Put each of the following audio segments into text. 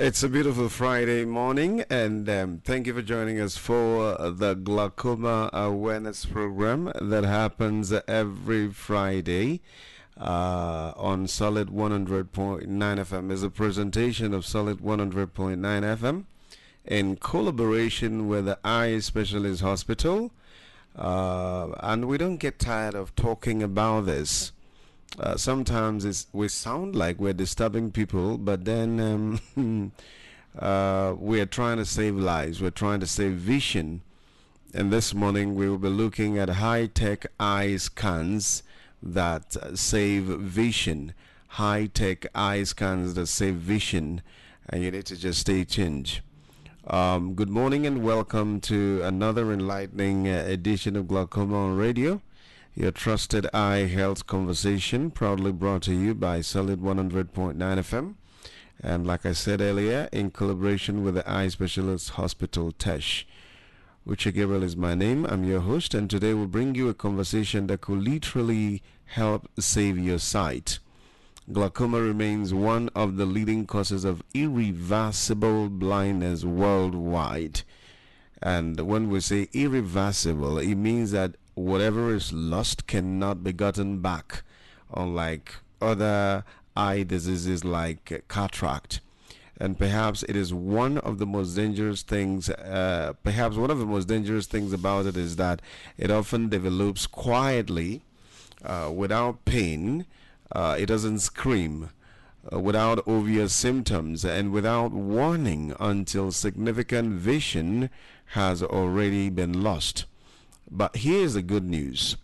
It's a beautiful Friday morning, and thank you for joining us for the Glaucoma Awareness Program that happens every Friday on Solid 100.9 FM. Is a presentation of Solid 100.9 FM in collaboration with the Eye Specialist Hospital. And we don't get tired of talking about this. Sometimes we sound like we're disturbing people, but then we're trying to save lives. We're trying to save vision. And this morning we will be looking at high-tech eye scans that save vision. High-tech eye scans that save vision. And you need to just stay tuned. Good morning and welcome to another enlightening edition of Glaucoma on Radio. Your trusted eye health conversation, proudly brought to you by Solid 100.9 FM. And like I said earlier, in collaboration with the Eye Specialist Hospital, TESH. Uche Gabriel is my name. I'm your host, and today we'll bring you a conversation that could literally help save your sight. Glaucoma remains one of the leading causes of irreversible blindness worldwide. And when we say irreversible, it means that whatever is lost cannot be gotten back, unlike other eye diseases like cataract. And perhaps it is one of the most dangerous things, perhaps one of the most dangerous things about it is that it often develops quietly, without pain. It doesn't scream, without obvious symptoms, and without warning until significant vision has already been lost. But here's the good news.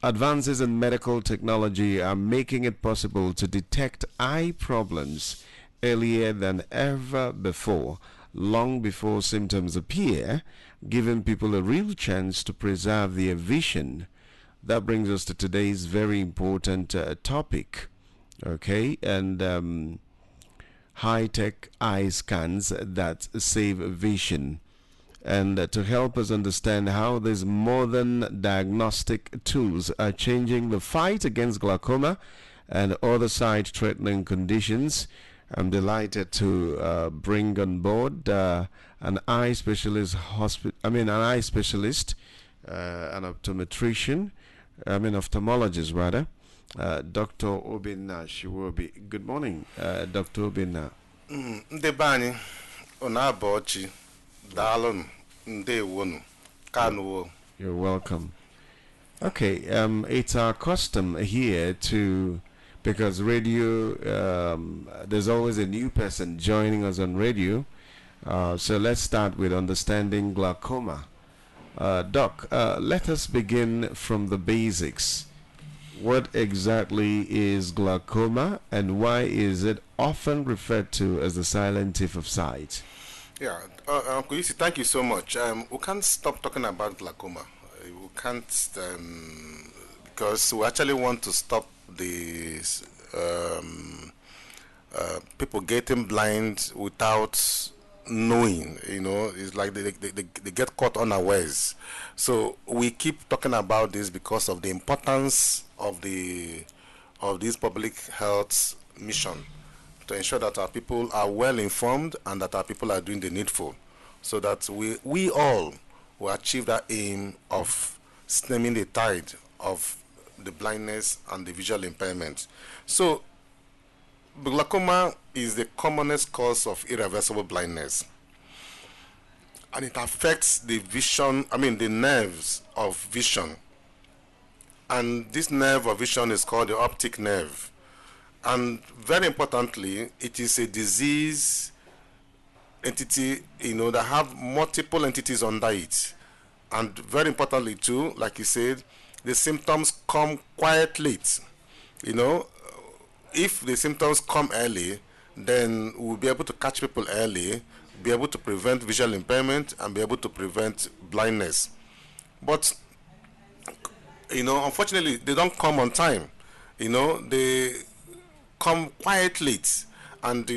Advances in medical technology are making it possible to detect eye problems earlier than ever before, long before symptoms appear, giving people a real chance to preserve their vision. That brings us to today's very important topic, okay? And high-tech eye scans that save vision. And to help us understand how these modern diagnostic tools are changing the fight against glaucoma and other sight-threatening conditions, I'm delighted to bring on board an eye specialist, an eye specialist, an optometrician, ophthalmologist rather, Dr. Obinna Shiwobi. Good morning, Dr. Obinna. Ndebani onabochi dalon ndewonu kanwo. You're welcome. Okay, it's our custom here because radio, there's always a new person joining us on radio. So let's start with understanding glaucoma. Doc, let us begin from the basics. What exactly is glaucoma, and why is it often referred to as the silent thief of sight? Yeah, Uncle Isi, thank you so much. We can't stop talking about glaucoma. We can't, because we actually want to stop the people getting blind without knowing. It's like they get caught unawares. So we keep talking about this because of the importance of this public health mission, to ensure that our people are well informed and that our people are doing the needful, so that we all will achieve that aim of stemming the tide of the blindness and the visual impairment. So glaucoma is the commonest cause of irreversible blindness, and it affects the vision, the nerves of vision. And this nerve of vision is called the optic nerve. And very importantly, it is a disease entity, that have multiple entities under it. And very importantly too, like you said, the symptoms come quite late. If the symptoms come early, then we'll be able to catch people early, be able to prevent visual impairment, and be able to prevent blindness. But, unfortunately, they don't come on time. They come quite late. And,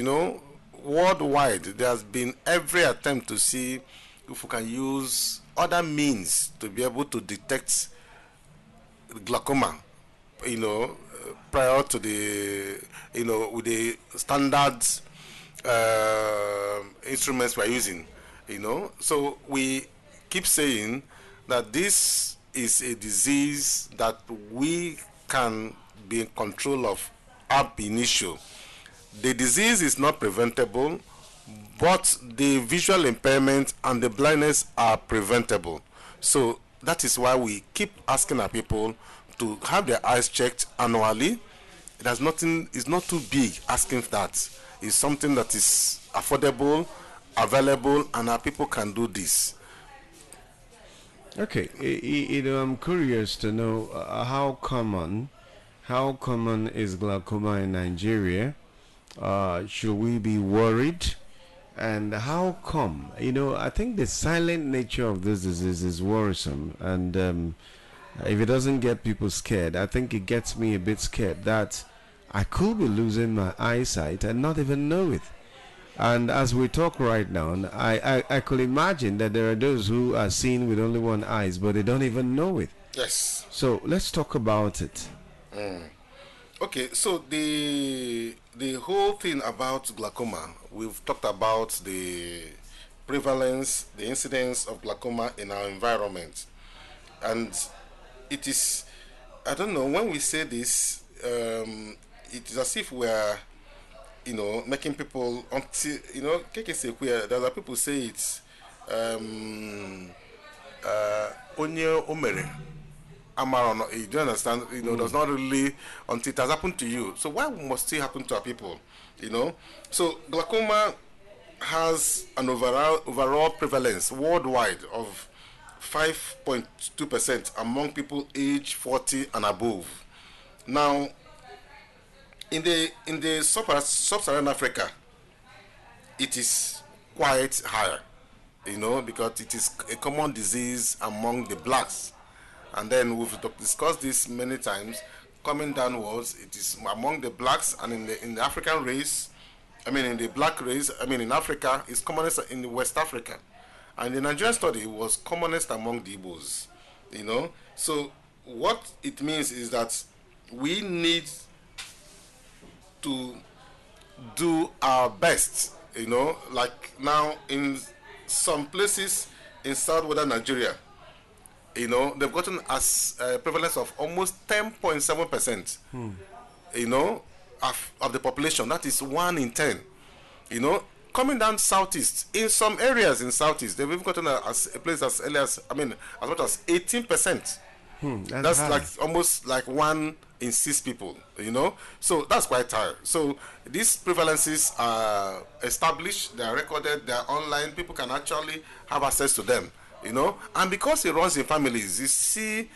worldwide, there has been every attempt to see if we can use other means to be able to detect glaucoma, prior to the, with the standards instruments we are using, So we keep saying that this is a disease that we can be in control of ab initio. The disease is not preventable, but the visual impairment and the blindness are preventable. So that is why we keep asking our people to have their eyes checked annually. It has nothing, it's not too big asking for that. It's something that is affordable, available, and our people can do this. Okay, I'm curious to know how common is glaucoma in Nigeria? Should we be worried? And how come? I think the silent nature of this disease is worrisome, and if it doesn't get people scared, I think it gets me a bit scared that I could be losing my eyesight and not even know it. And as we talk right now, I could imagine that there are those who are seeing with only one eyes, but they don't even know it. Yes. So let's talk about it. Okay, so the whole thing about glaucoma, we've talked about the prevalence, the incidence of glaucoma in our environment, and it is, I don't know, when we say this, it is as if we are, making people until KK say queer. There are people say it's onye omere amaro. You don't understand? Does not really until it has happened to you. So why must it happen to our people? So glaucoma has an overall prevalence worldwide of 5.2% among people aged 40 and above. Now, in the sub-Saharan Africa, it is quite higher, because it is a common disease among the blacks. And then we've discussed this many times. Coming downwards, it is among the blacks, and in the African race, in the black race, in Africa, it's commonest in West Africa. And the Nigerian study was commonest among the Igbos, So what it means is that we need to do our best, like now in some places in southwestern Nigeria, they've gotten as a prevalence of almost 10.7%, of the population. That is 1 in 10. Coming down southeast, in some areas in southeast, they've even gotten as a place as early as, as much as 18%. That's high. like almost like 1 in 6 people, So that's quite high. So these prevalences are established, they are recorded, they are online, people can actually have access to them, And because it runs in families, you see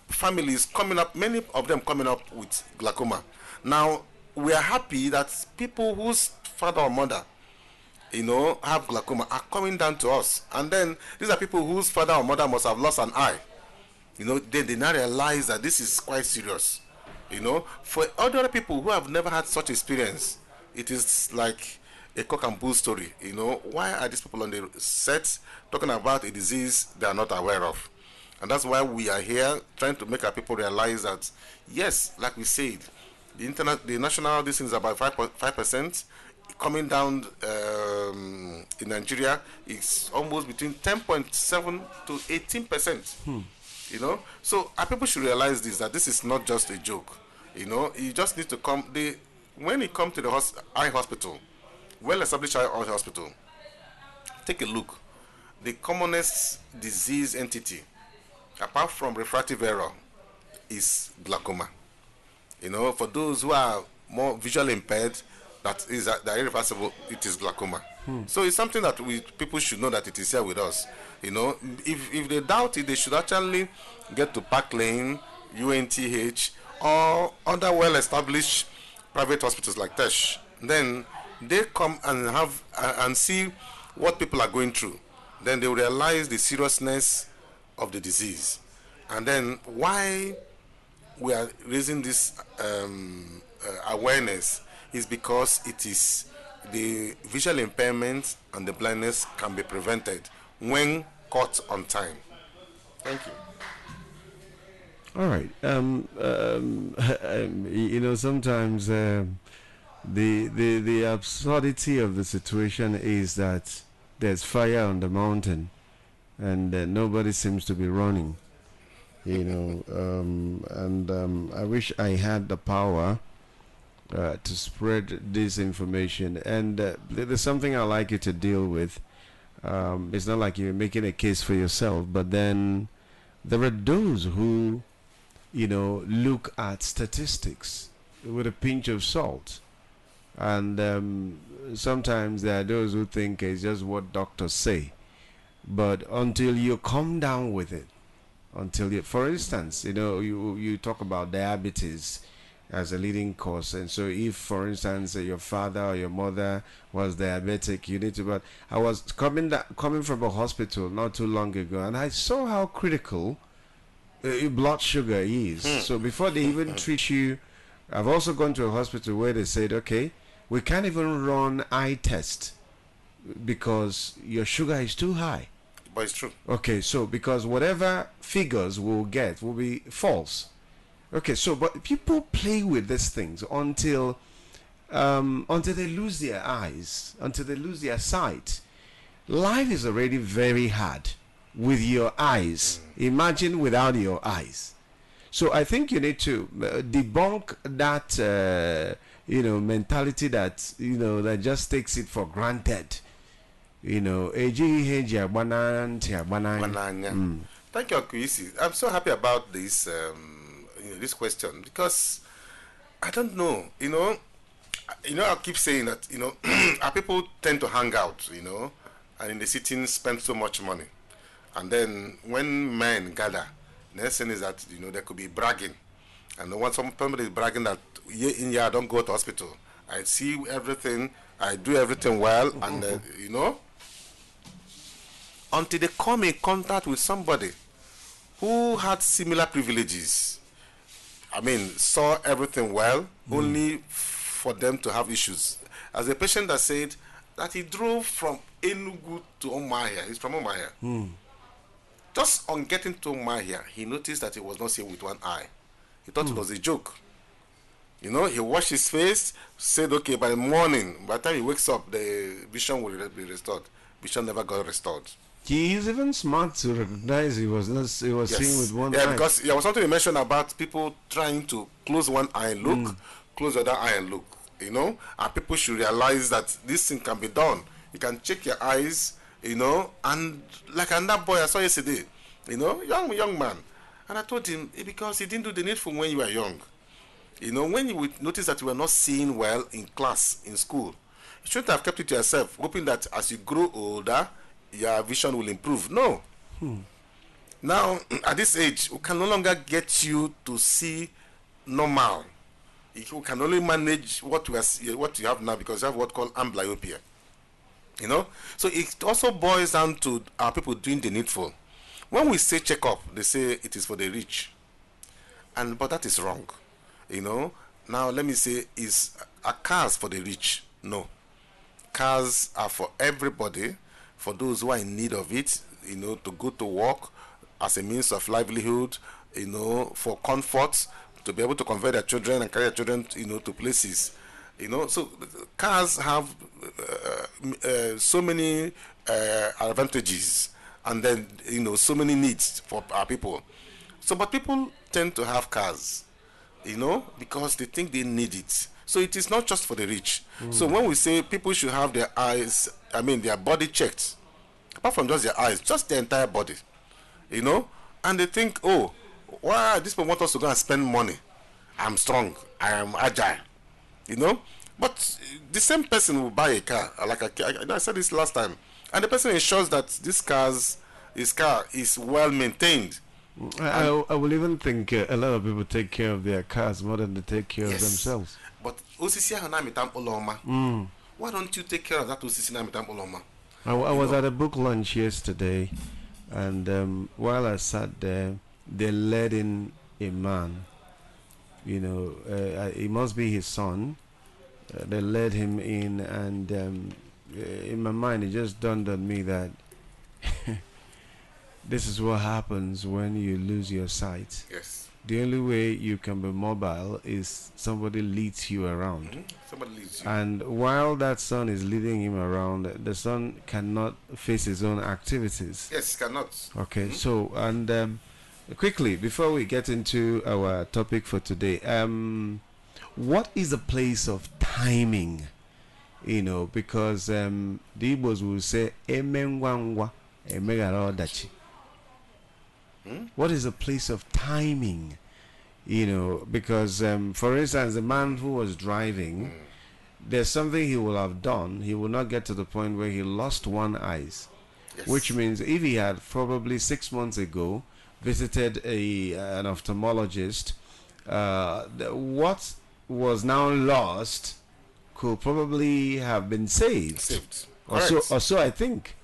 families coming up, many of them coming up with glaucoma. Now, we are happy that people whose father or mother have glaucoma are coming down to us. And then these are people whose father or mother must have lost an eye. They now realize that this is quite serious. For other people who have never had such experience, it is like a cock and bull story. Why are these people on the set talking about a disease they are not aware of? And that's why we are here trying to make our people realize that, yes, like we said, the national distance is about 5%. Coming down in Nigeria, it's almost between 10.7 to 18%. So our people should realize this, that this is not just a joke. You just need to come. When you come to the eye hospital, well-established eye hospital, take a look. The commonest disease entity, apart from refractive error, is glaucoma. For those who are more visually impaired, that are irreversible, it is glaucoma. So it's something that people should know that it is here with us. If they doubt it, they should actually get to Park Lane, UNTH, or other well-established private hospitals like TESH. Then they come and have and see what people are going through. Then they will realize the seriousness of the disease, and then why we are raising this awareness is because it is the visual impairment and the blindness can be prevented when caught on time. Thank you. All right. Sometimes The absurdity of the situation is that there's fire on the mountain, and nobody seems to be running. And I wish I had the power to spread this information. And there's something I like you to deal with. It's not like you're making a case for yourself, but then there are those who, look at statistics with a pinch of salt. And sometimes there are those who think it's just what doctors say. But until you come down with it, for instance, you talk about diabetes as a leading cause, and so if, for instance, your father or your mother was diabetic, you need to. But I was coming from a hospital not too long ago, and I saw how critical your blood sugar is. So before they even treat you, I've also gone to a hospital where they said, okay, we can't even run eye test because your sugar is too high. But it's true. Okay, so because whatever figures we'll get will be false. Okay, so but people play with these things until they lose their eyes, until they lose their sight. Life is already very hard with your eyes. Imagine without your eyes. So I think you need to debunk that mentality that that just takes it for granted. Banana. Thank you, Kwesi. I'm so happy about this this question because I don't know. I keep saying that our people tend to hang out, and in the city spend so much money, and then when men gather, the next thing is that there could be bragging, and when somebody is bragging that year in year I don't go to hospital, I see everything, I do everything well, and until they come in contact with somebody who had similar privileges. I mean, saw everything well, only for them to have issues. As a patient that said that he drove from Enugu to Omahia, he's from Omahia. Just on getting to Omahia, he noticed that he was not seeing with one eye. He thought it was a joke. He washed his face, said, okay, by the morning, by the time he wakes up, the vision will be restored. Vision never got restored. He is even smart to recognize he was seeing with one eye. Yeah, because there was something you mentioned about people trying to close one eye and look, close the other eye and look. And people should realize that this thing can be done. You can check your eyes, and like another boy I saw yesterday, young man, and I told him because he didn't do the needful when you were young. When you would notice that you were not seeing well in class, in school, you shouldn't have kept it to yourself, hoping that as you grow older, your vision will improve. No. Now, at this age, we can no longer get you to see normal. We can only manage what you have now because you have what called amblyopia. So it also boils down to our people doing the needful. When we say check up, they say it is for the rich, but that is wrong. Now let me say, are cars for the rich? No, cars are for everybody, for those who are in need of it, to go to work as a means of livelihood, for comfort, to be able to convey their children and carry their children, to places. So cars have so many advantages, and then so many needs for our people. So, but people tend to have cars, because they think they need it. So it is not just for the rich. So when we say people should have their eyes, their body checked, apart from just their eyes, just their entire body, and they think, oh, why this people want us to go and spend money? I'm strong, I am agile, but the same person will buy a car, like I said this last time, and the person ensures that his car is well maintained. I will even think a lot of people take care of their cars more than they take care of themselves. But why don't you take care of that osisi? I was at a book launch yesterday, and while I sat there, they led in a man. It must be his son. They led him in, and in my mind, it just dawned on me that this is what happens when you lose your sight. Yes. The only way you can be mobile is somebody leads you around. Somebody leads you. And while that son is leading him around, the son cannot face his own activities. Yes, cannot. Okay, so, and quickly, before we get into our topic for today, what is the place of timing? You know, because the Igbos will say, Emengwangwa, Emegaraodachi. What is the place of timing? You know, because for instance, the man who was driving, there's something he will have done. He will not get to the point where he lost one eye, Yes. which means if he had probably 6 months ago visited an ophthalmologist, what was now lost could probably have been saved. Saved. Or Correct. so I think.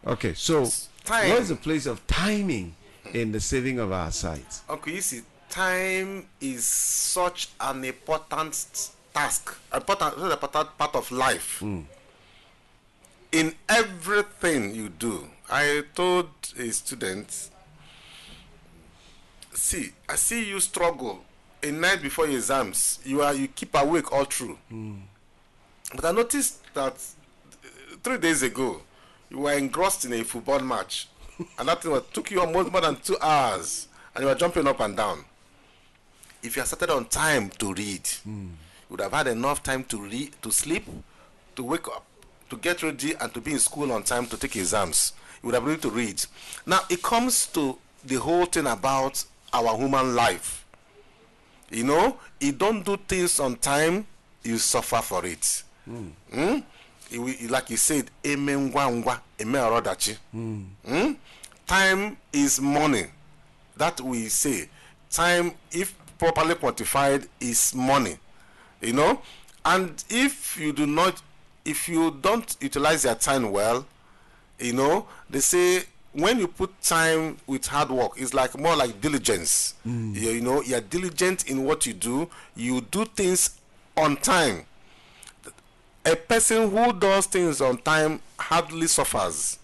Okay, so Time. what is the place of timing in the saving of our sight? Uncle, you see, time is such an important task, important part of life. In everything you do, I told a student, see, I see you struggle a night before your exams. You keep awake all through. But I noticed that 3 days ago, you were engrossed in a football match, and that thing took you almost more than 2 hours, and you were jumping up and down. If you had started on time to read, you would have had enough time to read, to sleep, to wake up, to get ready, and to be in school on time to take exams. You would have been able to read. Now, it comes to the whole thing about our human life. You know, you don't do things on time, you suffer for it. Like you said, emengwangwa, emeorodachi. Time is money. That we say. Time, if properly quantified, is money. You know, and if you don't utilize your time well, you know, they say when you put time with hard work, it's like more like diligence. You know, you're diligent in what you do things on time. A person who does things on time hardly suffers.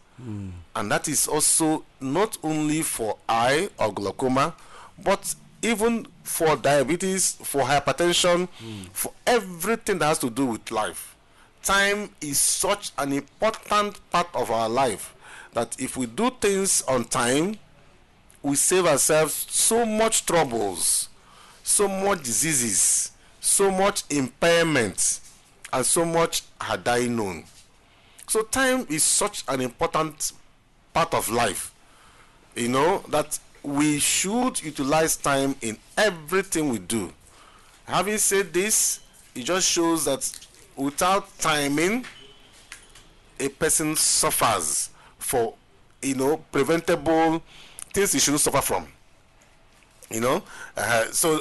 And that is also not only for eye or glaucoma, but even for diabetes, for hypertension, for everything that has to do with life. Time is such an important part of our life that if we do things on time, we save ourselves so much troubles, so much diseases, so much impairment, and so much had I known. So time is such an important part of life, you know, that we should utilize time in everything we do. Having said this, it just shows that without timing, a person suffers for, you know, preventable things he shouldn't suffer from. You know, so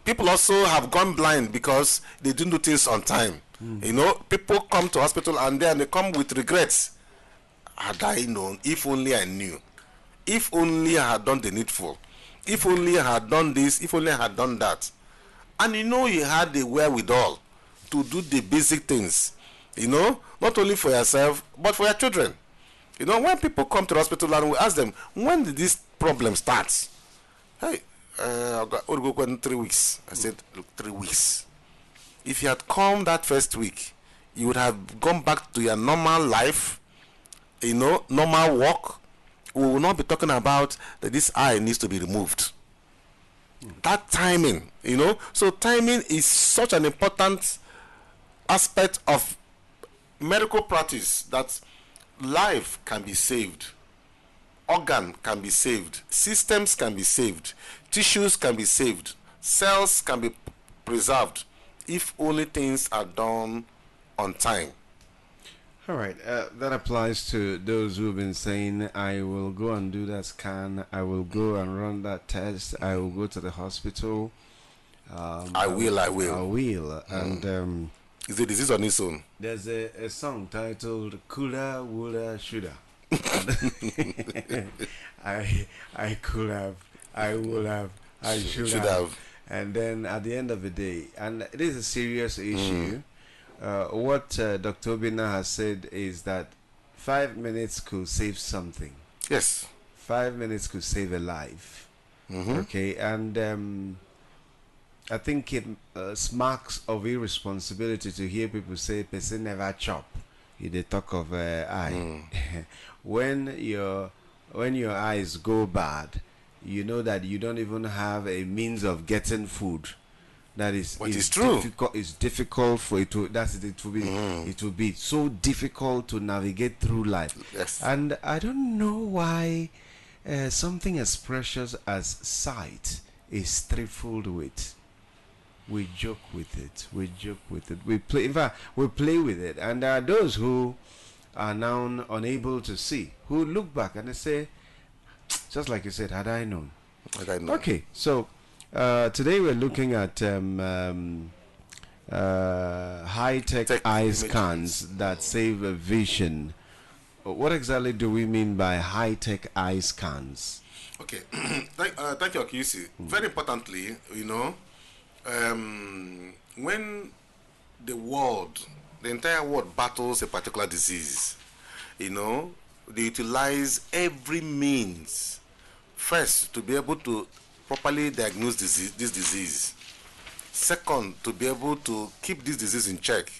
people also have gone blind because they didn't do things on time. You know, people come to hospital and then they come with regrets. Had I known, if only I knew, if only I had done the needful, if only I had done this, if only I had done that. And you know, you had the wherewithal to do the basic things, you know, not only for yourself but for your children. You know, when people come to the hospital and we ask them, when did this problem start? Hey, I'll go in 3 weeks. I said, look, 3 weeks. If you had come that first week, you would have gone back to your normal life, you know, normal work. We will not be talking about that this eye needs to be removed. That timing, you know, so timing is such an important aspect of medical practice that life can be saved, organ can be saved, systems can be saved, tissues can be saved, cells can be preserved if only things are done on time. All right, that applies to those who've been saying, I will go and do that scan, I will go and run that test, I will go to the hospital. I will. I will. And Is a disease on its own. there's a song titled Coulda, Woulda, Shoulda. I could have, I would have, I should have. And then at the end of the day, and it is a serious issue, what Dr. Obina has said is that 5 minutes could save something. Yes. 5 minutes could save a life. Okay, and I think it smacks of irresponsibility to hear people say person never chop. You they talk of eye. when your when your eyes go bad, you know that you don't even have a means of getting food. That But is it's true. difficult. It's difficult for it to. That's it. It will be so difficult to navigate through life, Yes. and I don't know why something as precious as sight is trifled with. We joke with it. We joke with it. We play. In fact, we play with it. And there are those who are now unable to see, who look back and they say, just like you said, had I known. Like I know. Okay, so today we're looking at high-tech Tech eye images. scans that save a vision. What exactly do we mean by high-tech eye scans? Okay. Thank you, Akisi. Very importantly, when the world, the entire world battles a particular disease, they utilize every means first to be able to properly diagnose this disease. Second, to be able to keep this disease in check.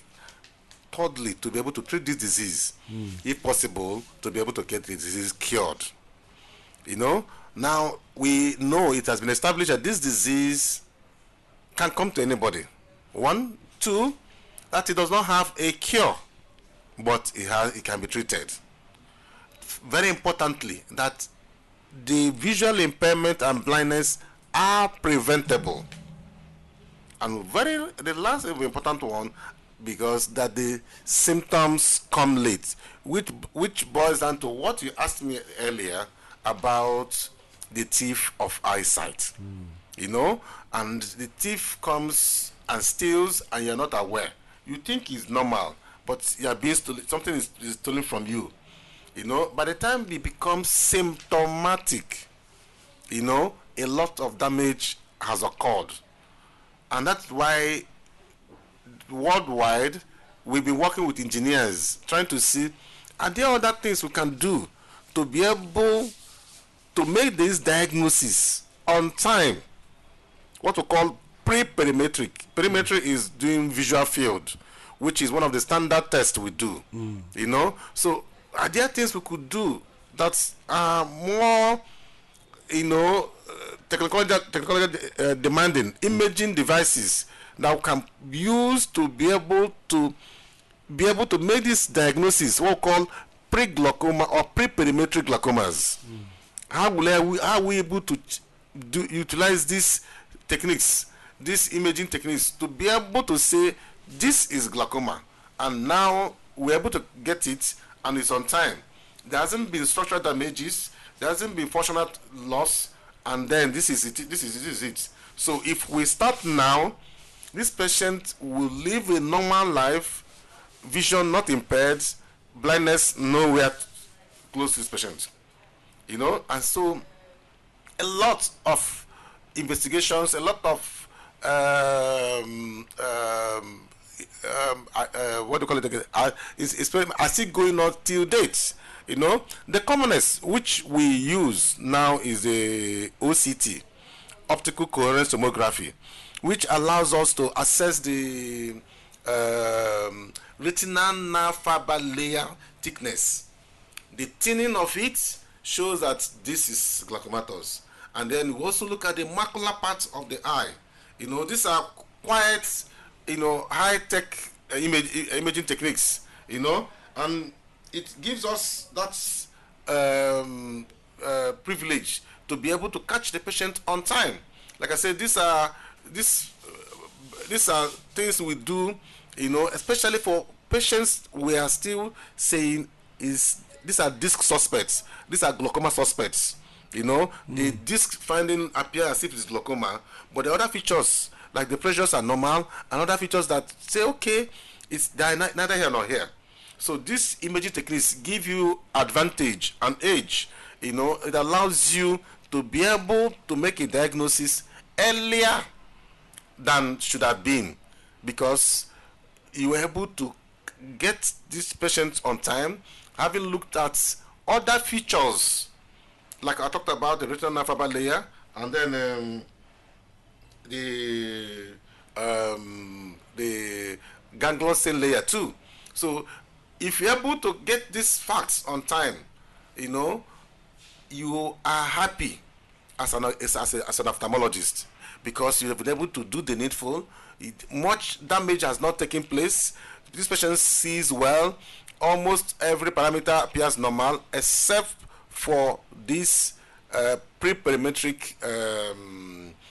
Thirdly, to be able to treat this disease, if possible, to be able to get the disease cured. Now we know it has been established that this disease can come to anybody. One, two, that it does not have a cure, but it can be treated. Very importantly, that the visual impairment and blindness are preventable. And the last important one, because that the symptoms come late, which boils down to what you asked me earlier about the thief of eyesight. And the thief comes and steals and you're not aware. You think it's normal, but you're being stolen, something is stolen from you. By the time it becomes symptomatic, a lot of damage has occurred. And that's why worldwide we've been working with engineers trying to see, are there other things we can do to be able to make this diagnosis on time, what we call pre-perimetric. Perimetry is doing visual field, which is one of the standard tests we do. So are there things we could do that are more technically demanding, imaging devices that we can use to be able to make this diagnosis, what we call pre-glaucoma or pre-perimetric glaucomas. How are we able to utilize these techniques, these imaging techniques, to be able to say this is glaucoma, and now we're able to get it and it's on time. There hasn't been structural damages, there hasn't been functional loss, and then this is it. This is it. So if we start now, this patient will live a normal life, vision not impaired, blindness nowhere close to this patient. And so a lot of investigations, a lot of what do you call it again? Is still going on till date. The commonest which we use now is the OCT, optical coherence tomography, which allows us to assess the retinal nerve fiber layer thickness. The thinning of it shows that this is glaucomatous. And then we also look at the macular part of the eye. These are quite, high-tech imaging techniques, and it gives us that privilege to be able to catch the patient on time. Like I said, these are things we do, especially for patients we are still saying these are disc suspects, these are glaucoma suspects. The disc finding appear as if it's glaucoma, but the other features like the pressures are normal, and other features that say okay, they're neither here nor here. So these imaging techniques give you advantage and age. It allows you to be able to make a diagnosis earlier than should have been, because you were able to get this patient on time, having looked at other features, like I talked about the retinal nerve fiber layer, and then the the ganglion cell layer too. So if you're able to get these facts on time, you know, you are happy as an ophthalmologist, because you have been able to do the needful. Much damage has not taken place. This patient sees well. Almost every parameter appears normal except for these pre-perimetric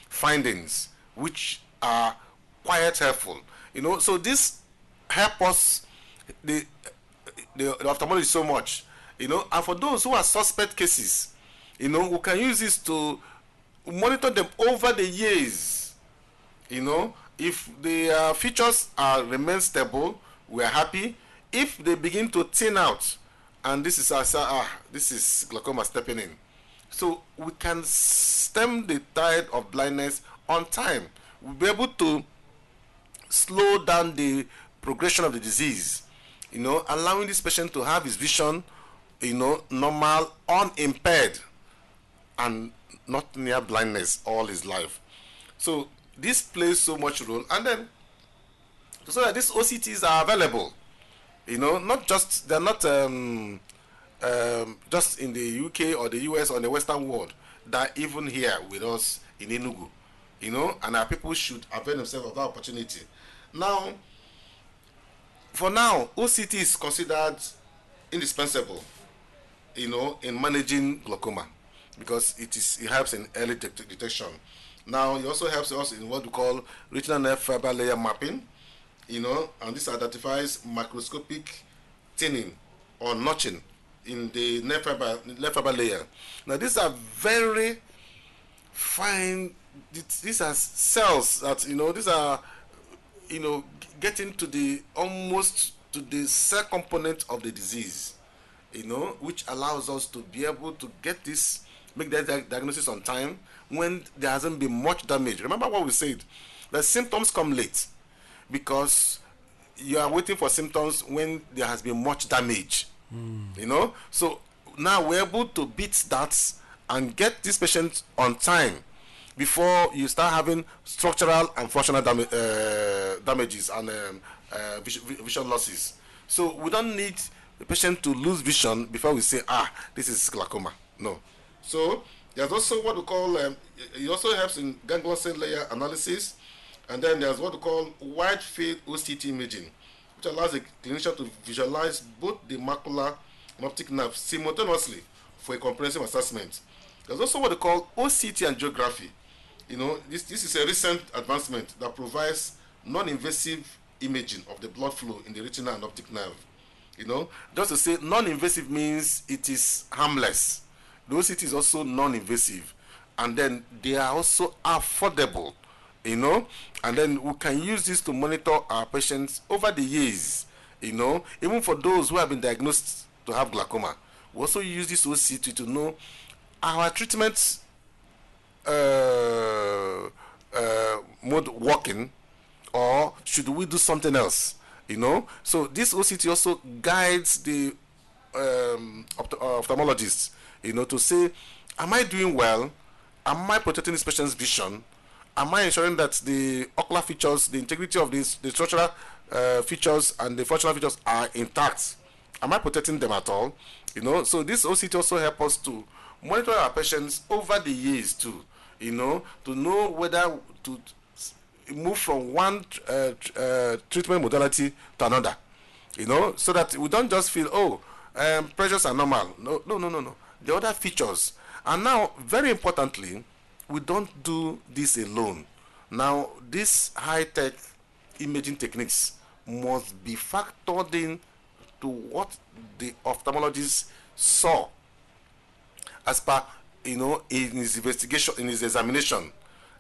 findings, which are quite helpful. You know, so this help us, the ophthalmology, so much. You know, and for those who are suspect cases, you know, we can use this to monitor them over the years. You know, if the features are remain stable, we are happy. If they begin to thin out, and this is glaucoma stepping in, so we can stem the tide of blindness on time. We'll be able to slow down the progression of the disease, you know, allowing this patient to have his vision, you know, normal, unimpaired, and not near blindness all his life. So this plays so much role, and then so that these OCTs are available, you know, not just they're not just in the UK or the US or the Western world. They're even here with us in Enugu, you know, and our people should avail themselves of that opportunity. Now, for now, OCT is considered indispensable, you know, in managing glaucoma, because it helps in early detection. Now, it also helps us in what we call retinal nerve fiber layer mapping, you know, and this identifies microscopic thinning or notching in the nerve fiber layer. Now, these are very fine. These are cells that, you know, these are, you know, getting to the almost to the cell component of the disease, you know, which allows us to be able to get this, make that diagnosis on time when there hasn't been much damage. Remember what we said, the symptoms come late because you are waiting for symptoms when there has been much damage. You know, so now we're able to beat that and get this patient on time before you start having structural and functional damages and vision losses. So we don't need the patient to lose vision before we say, this is glaucoma. No. So there's also what we call, it also helps in ganglion cell layer analysis, and then there's what we call wide field OCT imaging, which allows the clinician to visualize both the macula and optic nerve simultaneously for a comprehensive assessment. There's also what they call OCT angiography. You know, this is a recent advancement that provides non-invasive imaging of the blood flow in the retina and optic nerve. You know, just to say non-invasive means it is harmless. The OCT is also non-invasive, and then they are also affordable, you know, and then we can use this to monitor our patients over the years, you know, even for those who have been diagnosed to have glaucoma. We also use this OCT to know our treatment mode working, or should we do something else, you know. So this OCT also guides the ophthalmologist, you know, to say, am I doing well? Am I protecting this patient's vision? Am I ensuring that the ocular features, the integrity of the structural features and the functional features are intact? Am I protecting them at all? You know, so this OCT also helps us to monitor our patients over the years too, you know, to know whether to move from one treatment modality to another, you know, so that we don't just feel, pressures are normal. No. The other features. And now, very importantly, we don't do this alone. Now, these high-tech imaging techniques must be factored in to what the ophthalmologist saw as per, you know, in his investigation, in his examination,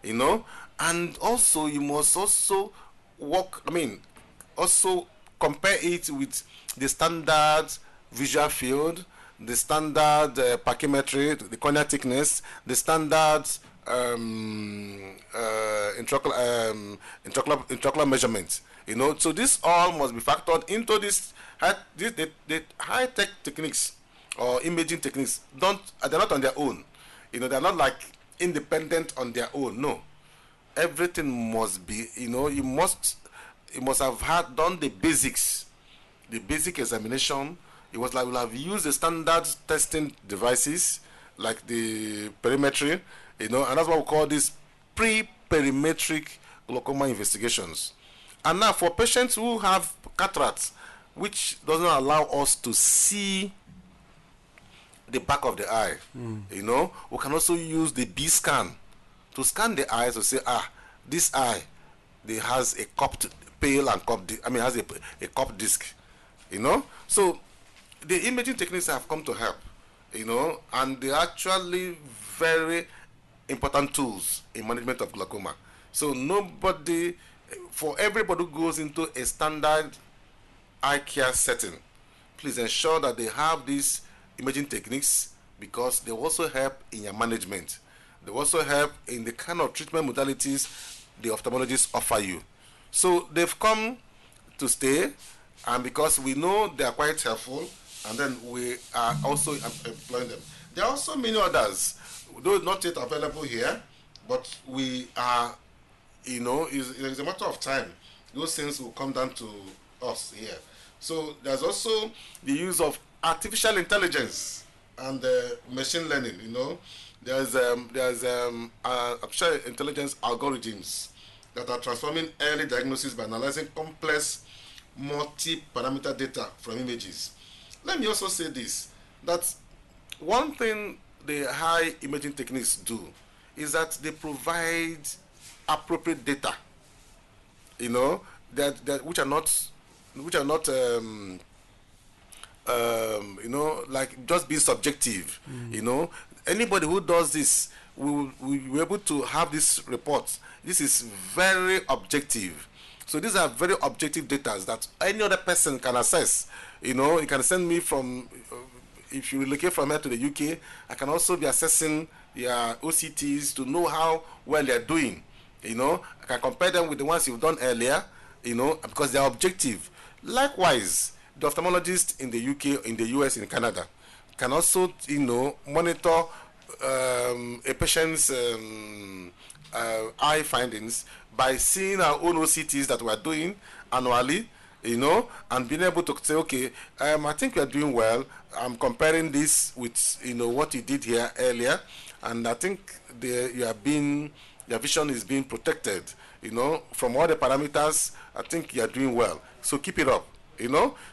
you know. And also, you must also also compare it with the standard visual field, the standard pachymetry, the cornea thickness, the standard intraocular measurements, you know. So this all must be factored into the high-tech techniques or imaging techniques. They're not on their own, you know. They're not like independent on their own. No, everything must be, you must have had done the basics, the basic examination. It was like we'll have used the standard testing devices like the perimetry, and that's what we call this pre-perimetric glaucoma investigations. And now for patients who have cataracts, which doesn't allow us to see the back of the eye, we can also use the B scan to scan the eyes to say, this eye, they has a cupped pale and cupped, has a cupped disc, So the imaging techniques have come to help, and they're actually very important tools in management of glaucoma. So for everybody who goes into a standard eye care setting, please ensure that they have these imaging techniques, because they also help in your management. They also help in the kind of treatment modalities the ophthalmologists offer you. So they've come to stay, and because we know they are quite helpful, and then we are also employing them. There are also many others, though not yet available here, but we are, it's a matter of time. Those things will come down to us here. So there's also the use of artificial intelligence and machine learning. There's artificial intelligence algorithms that are transforming early diagnosis by analyzing complex multi-parameter data from images. Let me also say this, that one thing the high imaging techniques do is that they provide appropriate data, that which are not like just being subjective. Anybody who does this will be able to have this report. This is very objective. So these are very objective data that any other person can assess. You can send me from, if you relocate from here to the UK, I can also be assessing your OCTs to know how well they're doing. I can compare them with the ones you've done earlier, because they're objective. Likewise, the ophthalmologist in the UK, in the US, in Canada can also, monitor a patient's eye findings by seeing our own OCTs that we're doing annually, and being able to say, okay, I think we're doing well. I'm comparing this with, what you did here earlier, and I think your vision is being protected, from all the parameters. I think you're doing well. So keep it up.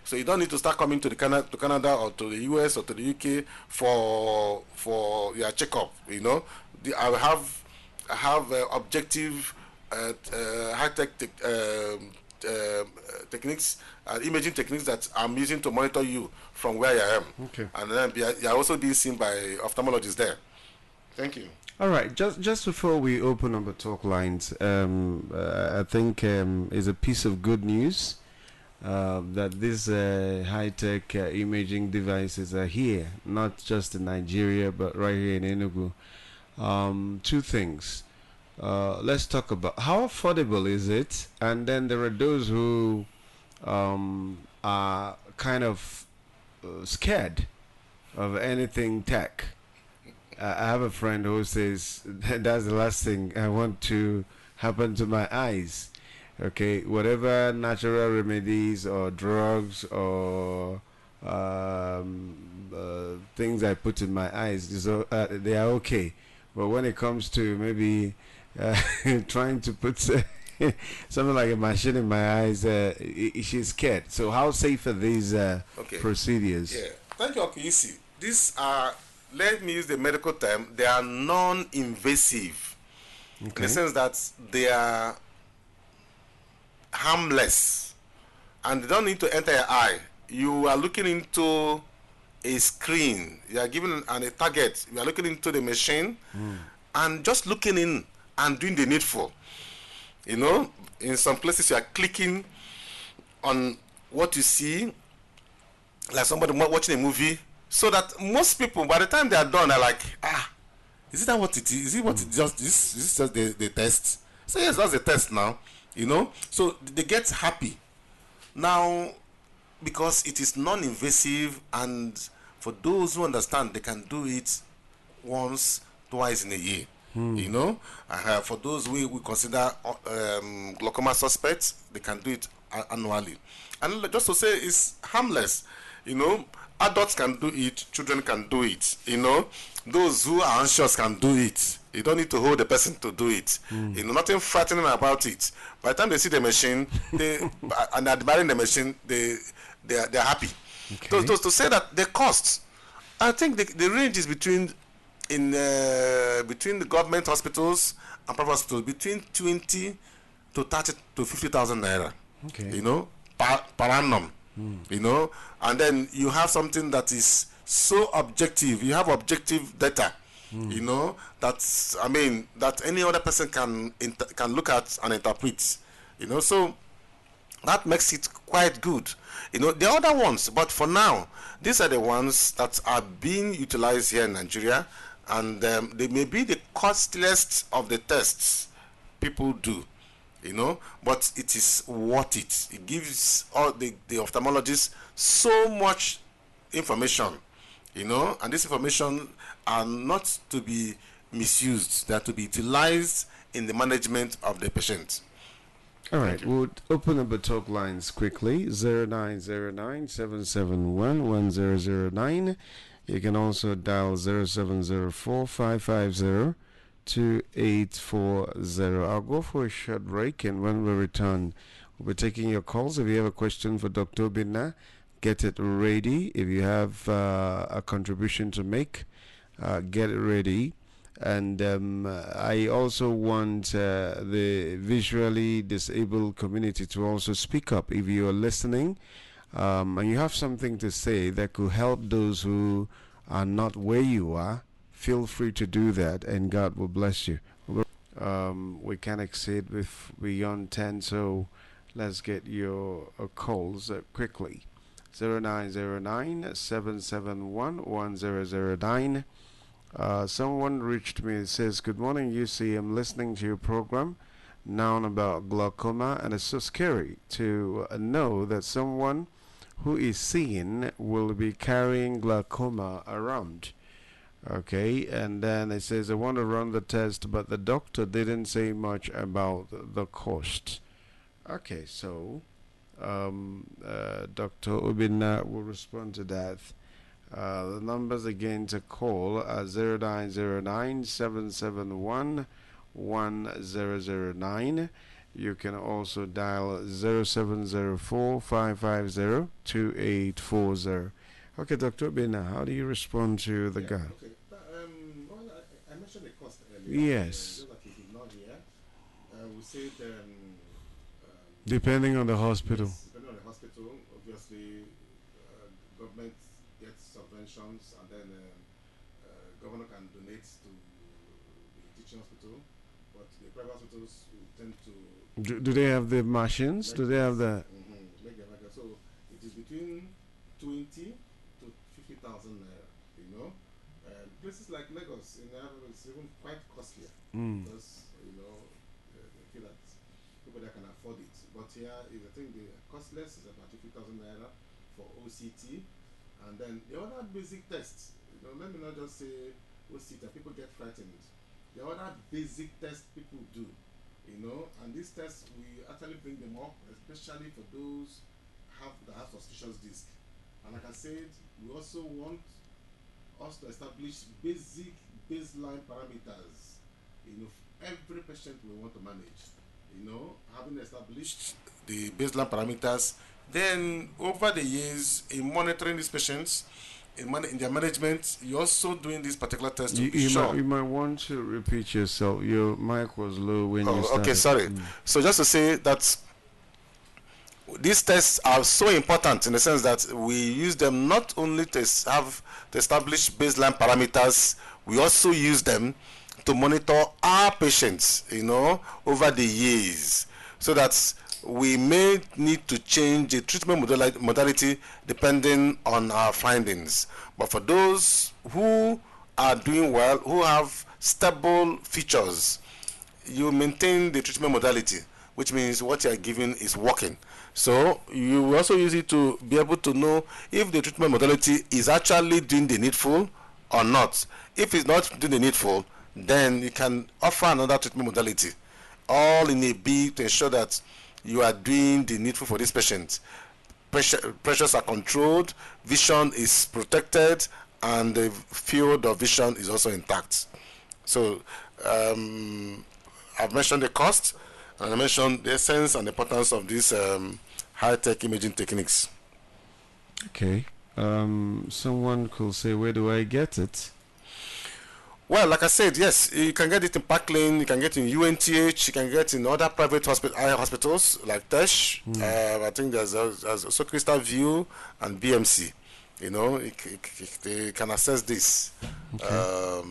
So you don't need to start coming to Canada or to the US or to the UK for your checkup. I have objective high-tech techniques, imaging techniques that I'm using to monitor you from where I am. Okay. And then you're also being seen by ophthalmologists there. Thank you. All right. Just before we open up the talk lines, I think is a piece of good news. That these high-tech imaging devices are here, not just in Nigeria, but right here in Enugu. Two things. Let's talk about how affordable is it, and then there are those who are kind of scared of anything tech. I have a friend who says that's the last thing I want to happen to my eyes. Okay, whatever natural remedies or drugs or things I put in my eyes, they are okay. But when it comes to maybe trying to put something like a machine in my eyes, she's scared. So how safe are these procedures? Yeah, thank you, Okisi. These are, let me use the medical term, they are non-invasive. Okay. In the sense that they are harmless and they don't need to enter your eye. You are looking into a screen, you are given a target, you are looking into the machine and just looking in and doing the needful. In some places you are clicking on what you see, like somebody watching a movie, so that most people, by the time they are done, they're like, is it that what it is? Is it what it just this is just the test? So yes, that's the test now. So they get happy now because it is non-invasive, and for those who understand, they can do it once, twice in a year. You know, for those we consider glaucoma suspects, they can do it annually. And just to say, it's harmless. You know, adults can do it, children can do it. You know, those who are anxious can do it. You don't need to hold the person to do it. You know, nothing frightening about it. By the time they see the machine, they and admiring the machine, they're happy. Okay. To say that the cost, I think the range is between the government hospitals and private hospitals between 20 to 30 to 50,000 naira. Okay. You know, per annum. You know, and then you have something that is so objective. You have objective data. You know, that's, I mean, that any other person can look at and interpret. You know, so that makes it quite good. You know, the other ones, but for now, these are the ones that are being utilized here in Nigeria, and they may be the costliest of the tests people do. You know, but it is worth it. It gives all the ophthalmologists so much information, you know, and this information are not to be misused. They are to be utilized in the management of the patient. All right, we'll open up the talk lines quickly. 0909-771-1009. You can also dial 0704-550-2840. I'll go for a short break, and when we return, we'll be taking your calls. If you have a question for Dr. Obinna, get it ready. If you have a contribution to make, get it ready. And I also want the visually disabled community to also speak up. If you are listening and you have something to say that could help those who are not where you are, feel free to do that, and God will bless you. We can't exceed with beyond 10, so let's get your calls quickly. 0909-771-1009. Someone reached me and says, "Good morning, UC. I'm listening to your program now about glaucoma, and it's so scary to know that someone who is seeing will be carrying glaucoma around." Okay, and then it says, "I want to run the test, but the doctor didn't say much about the cost." Okay, so Dr. Obinna will respond to that. The numbers again to call are 0909-771-1009. You can also dial 0704-550-2840. Okay, Dr. Obinna, how do you respond to the guy? Okay. Well, I mentioned the cost earlier. Yes. Like he did not hear. We said Depending on the hospital. yes, depending on the hospital, obviously, government gets subventions, and then governor can donate to the teaching hospital, but the private hospitals will tend to Do they have the machines? Do they have the... make the market. So it is between 20 to 50,000 naira. You know, places like Lagos in Africa is even quite costlier because you know they feel that people that can afford it. But here, I think the costless is about 50,000 naira for OCT, and then the other basic tests. You know, let me not just say OCT. People get frightened. The other basic tests people do. You know, and these tests we actually bring them up, especially for those that have suspicious disc. And like I said, we also want us to establish baseline parameters. You know, every patient we want to manage. You know, having established the baseline parameters, then over the years in monitoring these patients, in their management, you're also doing this particular test to be sure. You might want to repeat yourself. Your mic was low when you started. Okay, sorry. So just to say that these tests are so important in the sense that we use them not only to establish baseline parameters, we also use them to monitor our patients, you know, over the years, so that we may need to change the treatment modality depending on our findings. But for those who are doing well, who have stable features, you maintain the treatment modality, which means what you are giving is working. So you will also use it to be able to know if the treatment modality is actually doing the needful or not. If it's not doing the needful, then you can offer another treatment modality, all in a bid to ensure that you are doing the needful for this patient. Pressures are controlled, vision is protected, and the field of vision is also intact. So I've mentioned the cost, and I mentioned the essence and the importance of these high-tech imaging techniques. Okay. Someone could say, where do I get it? Well, like I said, yes, you can get it in Parkland, you can get it in UNTH, you can get it in other private eye hospitals like TESH. I think there's also Crystal View and BMC. You know, they can access this. Okay.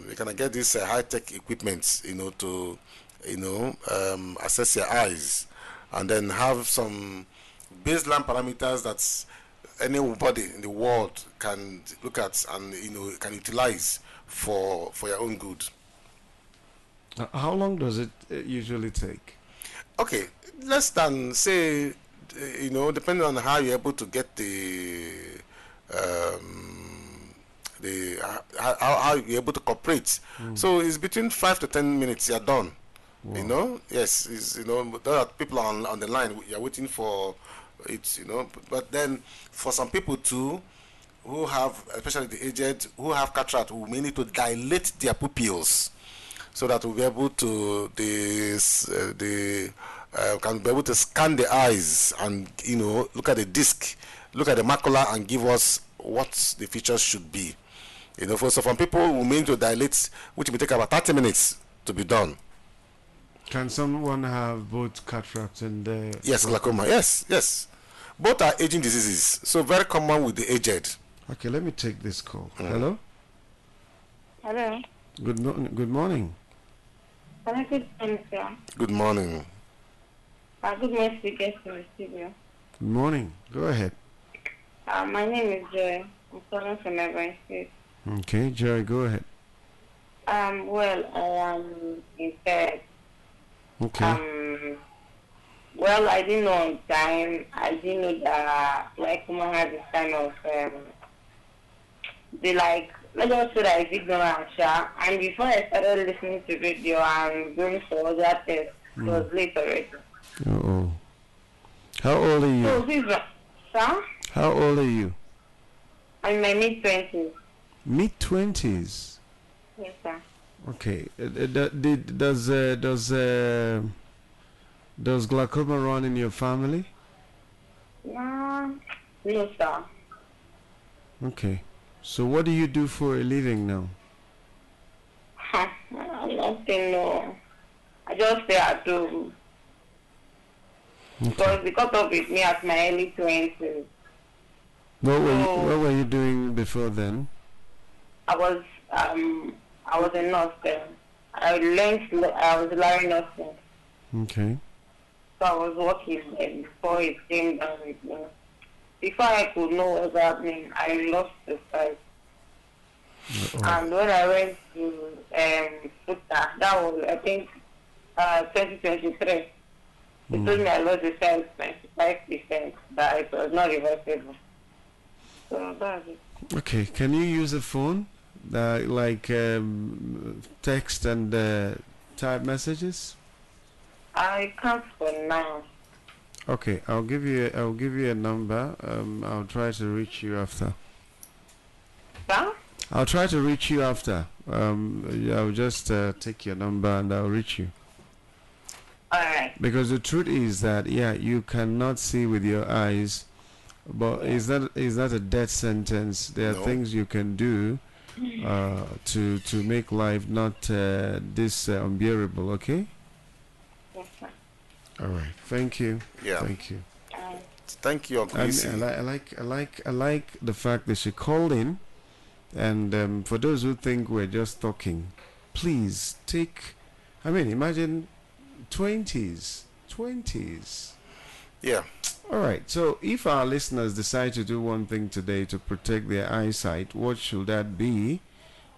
You can get this high-tech equipment, you know, to, you know, assess your eyes, and then have some baseline parameters that anybody in the world can look at and, you know, can utilize for your own good. How long does it usually take? Okay, less than, say, you know, depending on how you're able to get how you're able to cooperate. So it's between 5 to 10 minutes. You're done. Wow. You know, yes, it's, you know, there are people on the line. You're waiting for it. You know, but then for some people too, who have, especially the aged, who have cataract, who may need to dilate their pupils, so that we'll be able to can be able to scan the eyes and, you know, look at the disc, look at the macula, and give us what the features should be. You know, so from people who may need to dilate, which will take about 30 minutes to be done. Can someone have both cataract and yes, glaucoma? Yes. Both are aging diseases, so very common with the aged. Okay, let me take this call. Hello? Hello. Good morning. Good morning, sir. Good morning. Good morning, speaker to receive you. Good morning. Go ahead. My name is Joy. I'm calling from Ebony State. Okay, Jerry, go ahead. Well, I am in bed. Okay. Well, I didn't know on time. I didn't know that glaucoma has this kind of let's just say that it's ignorant, and before I started listening to radio and going for other tests, it was late already. Uh-oh. How old are you? So this is, sir? How old are you? I'm in my mid-20s. Mid-20s? Yes, sir. Okay. Does glaucoma run in your family? No, sir. Okay. So what do you do for a living now? Nothing, no. I just stay at home. Okay. Because of with me at my early 20s. What were you doing before then? I was a nurse then. I was learning nursing. Okay. So I was working there before it came down with me. Before I could know what was happening, I lost the sight. And when I went to FUTA, that was, I think, 2023, they told me I lost the sight 95%, but it was not reversible. So that's it. Okay. Can you use a phone? Text and type messages? I can't for now. Okay, I'll give you a number. I'll try to reach you after. Sir? I'll try to reach you after. I'll just take your number and I'll reach you. All right. Because the truth is that you cannot see with your eyes, but is that a death sentence? There are things you can do to make life not this unbearable. Okay. Yes, sir. All right. Thank you. Yeah. Thank you. Thank you, Uncle. I like the fact that she called in, and for those who think we're just talking, please take. I mean, imagine 20s. Yeah. All right. So, if our listeners decide to do one thing today to protect their eyesight, what should that be?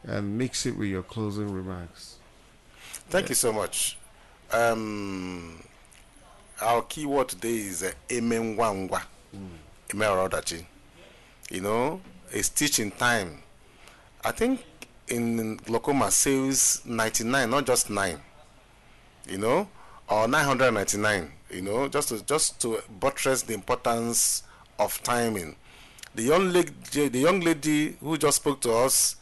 And mix it with your closing remarks. Thank you so much. Our keyword today is Emenwangwa. You know, a stitch in time. I think in glaucoma saves 99, not just 9, or 999, just to buttress the importance of timing. The young lady who just spoke to us,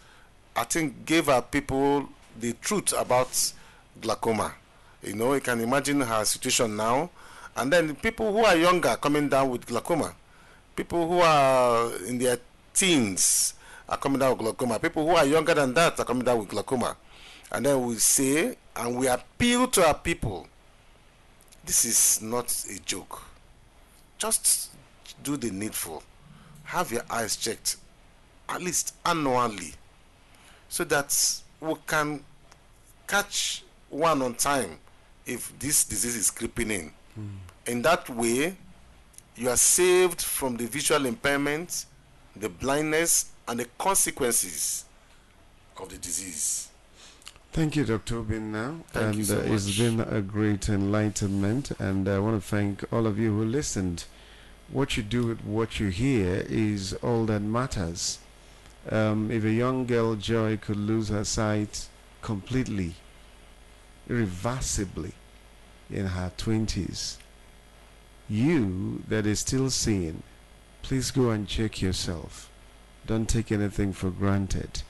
I think, gave our people the truth about glaucoma. You can imagine her situation now. And then people who are younger coming down with glaucoma. People who are in their teens are coming down with glaucoma. People who are younger than that are coming down with glaucoma. And then we say, and we appeal to our people, this is not a joke. Just do the needful. Have your eyes checked at least annually, so that we can catch one on time if this disease is creeping in. In that way, you are saved from the visual impairment, the blindness, and the consequences of the disease. Thank you, Dr. Obinna. Thank you so It's much. been a great enlightenment, and I want to thank all of you who listened. What you do with what you hear is all that matters. If a young girl, Joy, could lose her sight completely, irreversibly, in her 20s, you that is still seeing, please go and check yourself. Don't take anything for granted.